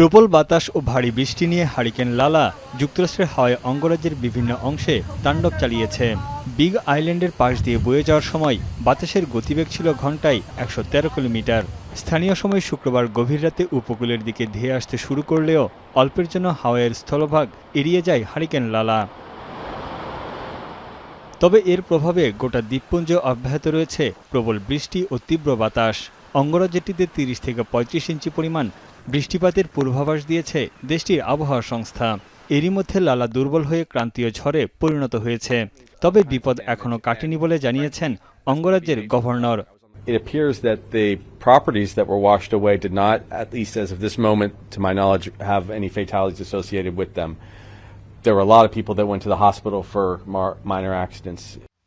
প্রবল বাতাস ও ভারী বৃষ্টি নিয়ে হারিকেন লালা যুক্তরাষ্ট্রের হাওয়াই অঙ্গরাজ্যের বিভিন্ন অংশে তাণ্ডব চালিয়েছে। বিগ আইল্যান্ডের পাশ দিয়ে বয়ে যাওয়ার সময় বাতাসের গতিবেগ ছিল ঘন্টায় ১১৩ কিলোমিটার। স্থানীয় সময় শুক্রবার গভীর রাতে উপকূলের দিকে ধেয়ে আসতে শুরু করলেও অল্পের জন্য হাওয়াইয়ের স্থলভাগ এড়িয়ে যায় হারিকেন লালা। তবে এর প্রভাবে গোটা দ্বীপপুঞ্জ অব্যাহত রয়েছে প্রবল বৃষ্টি ও তীব্র বাতাস। অঙ্গরাজ্যটিতে ৩০ থেকে ৩৫ ইঞ্চি পরিমাণ বৃষ্টিপাতের পূর্বাভাস দিয়েছে দেশটির আবহাওয়া সংস্থা। এরই মধ্যে লালা দুর্বল হয়ে ক্রান্তীয় ঝড়ে পরিণত হয়েছে। তবে বিপদ এখনও কাটেনি বলে জানিয়েছেন অঙ্গরাজ্যের governor. It appears that the properties that were washed away did not, at least as of this moment, to my knowledge, have any fatalities associated with them. There were a lot of people that went to the hospital for minor accidents.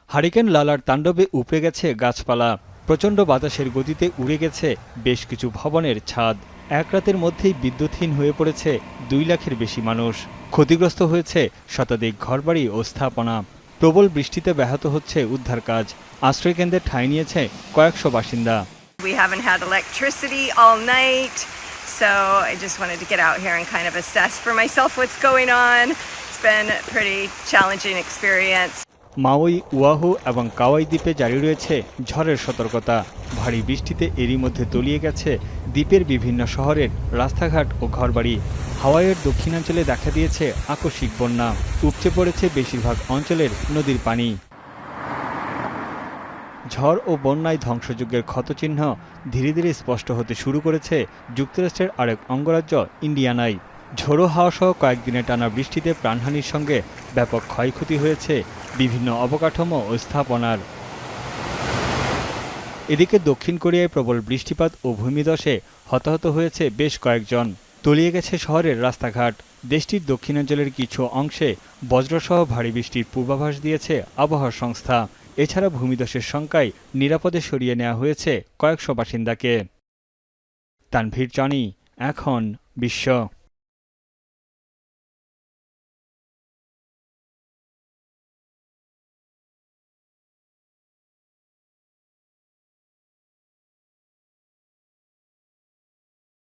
Hurricane লালার তাণ্ডবে উপড়ে গেছে গাছপালা, প্রচণ্ড বাতাসের গতিতে উড়ে গেছে বেশ কিছু ভবনের ছাদ। এক রাতের মধ্যেই বিদ্যুৎহীন হয়ে পড়েছে ২ লাখের বেশি মানুষ। ক্ষতিগ্রস্ত হয়েছে শতাধিক ঘরবাড়ি ও স্থাপনা। প্রবল বৃষ্টিতে ব্যাহত হচ্ছে উদ্ধার কাজ। আশ্রয়কেন্দ্রে ঠাঁই নিয়েছে কয়েকশো বাসিন্দা। We haven't had electricity all night, so I just wanted to get out here and kind of assess for myself what's going on. It's been a pretty challenging experience. মাউই, ওয়াহু এবং কাওয়াই দ্বীপে জারি রয়েছে ঝড়ের সতর্কতা। ভারী বৃষ্টিতে এরই মধ্যে তলিয়ে গেছে দ্বীপের বিভিন্ন শহরের রাস্তাঘাট ও ঘরবাড়ি। হাওয়াইয়ের দক্ষিণাঞ্চলে দেখা দিয়েছে আকস্মিক বন্যা। উপচে পড়েছে বেশিরভাগ অঞ্চলের নদীর পানি। ঝড় ও বন্যায় ধ্বংসযজ্ঞের ক্ষতচিহ্ন ধীরে ধীরে স্পষ্ট হতে শুরু করেছে যুক্তরাষ্ট্রের আরেক অঙ্গরাজ্য ইন্ডিয়ানায়। ঝোড়ো হাওয়াসহ কয়েকদিনে টানা বৃষ্টিতে প্রাণহানির সঙ্গে ব্যাপক ক্ষয়ক্ষতি হয়েছে বিভিন্ন অবকাঠামো ও স্থাপনার। এদিকে দক্ষিণ কোরিয়ায় প্রবল বৃষ্টিপাত ও ভূমিধসে হতাহত হয়েছে বেশ কয়েকজন। তলিয়ে গেছে শহরের রাস্তাঘাট। দেশটির দক্ষিণাঞ্চলের কিছু অংশে বজ্রসহ ভারী বৃষ্টির পূর্বাভাস দিয়েছে আবহাওয়া সংস্থা। এছাড়া ভূমিধসের শঙ্কায় নিরাপদে সরিয়ে নেওয়া হয়েছে কয়েকশো বাসিন্দাকে। তানভীর জনি, এখন বিশ্ব।